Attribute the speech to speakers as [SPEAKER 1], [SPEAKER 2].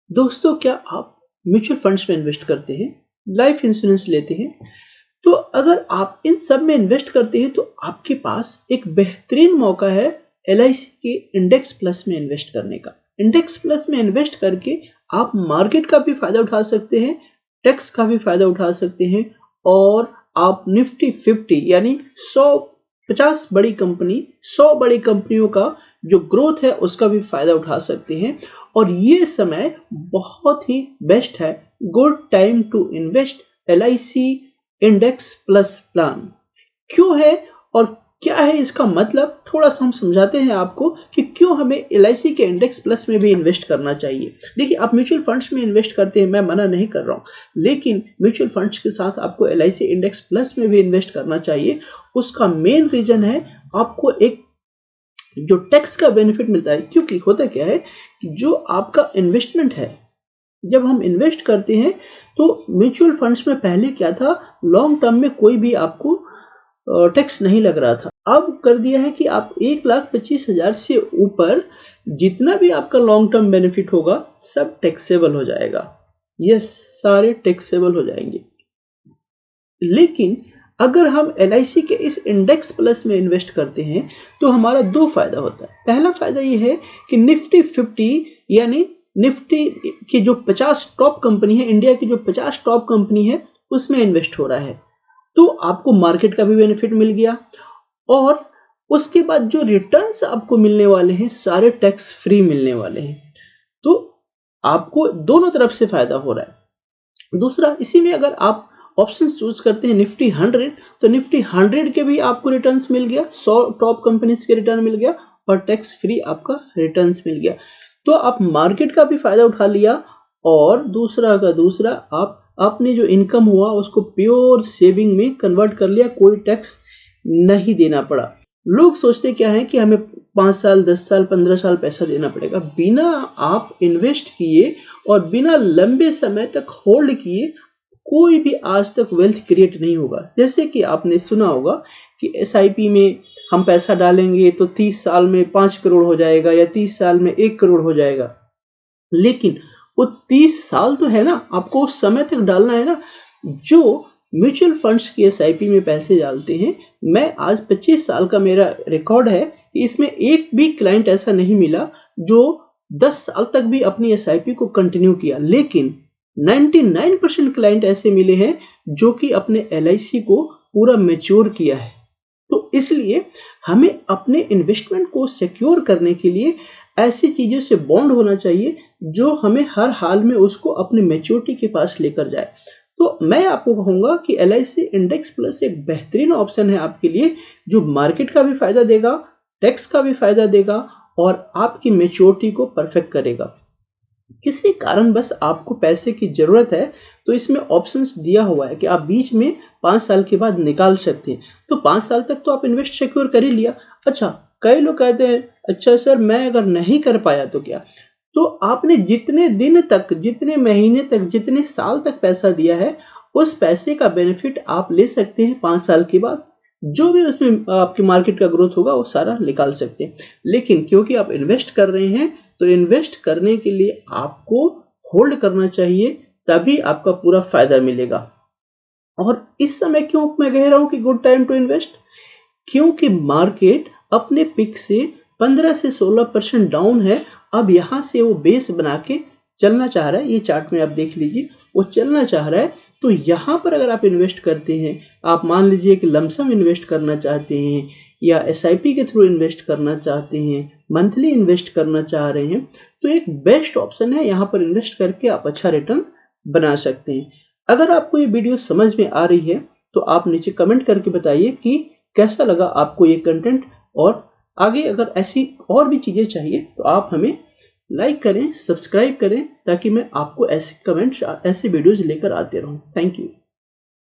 [SPEAKER 1] दोस्तों, क्या आप म्यूचुअल फंड्स में इन्वेस्ट करते हैं, लाइफ इंश्योरेंस लेते हैं? तो अगर आप इन सब में इन्वेस्ट करते हैं तो आपके पास एक बेहतरीन मौका है एलआईसी के इंडेक्स प्लस में इन्वेस्ट करने का। इंडेक्स प्लस में इन्वेस्ट करके आप मार्केट का भी फायदा उठा सकते हैं, टैक्स का भी फायदा उठा सकते हैं और आप निफ्टी 50 यानी 150 बड़ी कंपनी 100 बड़ी कंपनियों का जो ग्रोथ है उसका भी फायदा उठा सकते हैं। और ये समय बहुत ही बेस्ट है, good time to invest LIC index plus plan. क्यों है और क्या है इसका मतलब, थोड़ा सा हम समझाते हैं आपको कि क्यों हमें एलआईसी के इंडेक्स प्लस में भी इन्वेस्ट करना चाहिए। देखिए, आप म्यूचुअल फंड्स में इन्वेस्ट करते हैं, मैं मना नहीं कर रहा हूं, लेकिन म्यूचुअल फंड्स के साथ आपको एलआईसी इंडेक्स प्लस में भी इन्वेस्ट करना चाहिए। उसका मेन रीजन है आपको एक जो टैक्स का बेनिफिट मिलता है। क्योंकि होता क्या है कि जो आपका इन्वेस्टमेंट है, जब हम इन्वेस्ट करते हैं तो म्यूचुअल फंड्स में पहले क्या था, लॉन्ग टर्म में कोई भी आपको टैक्स नहीं लग रहा था। अब कर दिया है कि आप 1,25,000 से ऊपर जितना भी आपका लॉन्ग टर्म बेनिफिट होगा सब टैक्सेबल हो जाएगा। यस, सारे टैक्सेबल हो जाएंगे। लेकिन अगर हम एलआईसी के इस इंडेक्स प्लस में इन्वेस्ट करते हैं तो हमारा दो फायदा होता है। पहला फायदा ये है कि निफ्टी 50 यानी निफ्टी की जो 50 टॉप कंपनी है, इंडिया की जो 50 टॉप कंपनी है उसमें इन्वेस्ट हो रहा है, तो आपको मार्केट का भी बेनिफिट मिल गया और उसके बाद जो रिटर्न्स आपको मिलने वाले हैं सारे टैक्स फ्री मिलने वाले हैं। तो आपको दोनों तरफ से फायदा हो रहा है। दूसरा, इसी में अगर आप ऑप्शन चूज करते हैं निफ्टी 100, तो निफ्टी 100 के भी आपको रिटर्न्स मिल गया, 100 टॉप कंपनीज के रिटर्न मिल गया और टैक्स फ्री आपका रिटर्न्स मिल गया। तो आप मार्केट का भी फायदा उठा लिया और दूसरा का दूसरा आप अपनी जो इनकम हुआ उसको प्योर सेविंग में कन्वर्ट कर लिया, कोई टैक्स नहीं देना पड़ा। लोग सोचते क्या है कि हमें 5 साल 10 साल 15 साल पैसा देना पड़ेगा। बिना आप इन्वेस्ट किए और बिना लंबे समय तक होल्ड किए कोई भी आज तक वेल्थ क्रिएट नहीं होगा। जैसे कि आपने सुना होगा कि एसआईपी में हम पैसा डालेंगे तो 30 साल में 5 करोड़ हो जाएगा या 30 साल में 1 करोड़ हो जाएगा, लेकिन वो 30 साल तो है ना, आपको उस समय तक डालना है ना। जो म्यूचुअल फंड्स की एसआईपी में पैसे डालते हैं, मैं आज 25 साल का मेरा रिकॉर्ड है कि इसमें एक भी क्लाइंट ऐसा नहीं मिला जो 10 साल तक भी अपनी एसआईपी को कंटिन्यू किया, लेकिन 99% क्लाइंट ऐसे मिले हैं जो कि अपने एलआईसी को पूरा मैच्योर किया है। तो इसलिए हमें अपने इन्वेस्टमेंट को सिक्योर करने के लिए ऐसी चीजों से बॉन्ड होना चाहिए जो हमें हर हाल में उसको अपने मैच्योरिटी के पास लेकर जाए। तो मैं आपको कहूंगा कि एलआईसी इंडेक्स प्लस एक बेहतरीन ऑप्शन है आपके लिए, जो मार्केट का भी फायदा देगा, टैक्स का भी फायदा देगा और आपकी मैच्योरिटी को परफेक्ट करेगा। किसी कारण बस आपको पैसे की जरूरत है तो इसमें ऑप्शंस दिया हुआ है कि आप बीच में 5 साल के बाद निकाल सकते हैं। तो 5 साल तक तो आप इन्वेस्ट सिक्योर कर ही लिया। अच्छा, कई लोग कहते हैं अच्छा सर मैं अगर नहीं कर पाया तो क्या? तो आपने जितने दिन तक, जितने महीने तक, जितने साल तक पैसा दिया है उस पैसे का बेनिफिट आप ले सकते हैं 5 साल के बाद। जो भी उसमें आपकी मार्केट का ग्रोथ होगा वो सारा निकाल सकते हैं। लेकिन क्योंकि आप इन्वेस्ट कर रहे हैं तो इन्वेस्ट करने के लिए आपको होल्ड करना चाहिए, तभी आपका पूरा फायदा मिलेगा। और इस समय क्यों मैं कह रहा हूं कि गुड टाइम टू इन्वेस्ट, क्योंकि मार्केट अपने पिक से 15 से 16% डाउन है। अब यहां से वो बेस बना के चलना चाह रहा है, ये चार्ट में आप देख लीजिए, वो चलना चाह रहा है। तो यहां पर अगर आप इन्वेस्ट करते हैं, आप मान लीजिए कि लमसम इन्वेस्ट करना चाहते हैं या एसआईपी के थ्रू इन्वेस्ट करना चाहते हैं, मंथली इन्वेस्ट करना चाह रहे हैं, तो एक बेस्ट ऑप्शन है, यहां पर इन्वेस्ट करके आप अच्छा रिटर्न बना सकते हैं। अगर आपको ये वीडियो समझ में आ रही है तो आप नीचे कमेंट करके बताइए कि कैसा लगा आपको ये कंटेंट, और आगे अगर ऐसी और भी चीजें चाहिए तो आप हमें लाइक करें, सब्सक्राइब करें, ताकि मैं आपको ऐसे कमेंट्स, ऐसे वीडियोज लेकर आते रहूं। Thank you.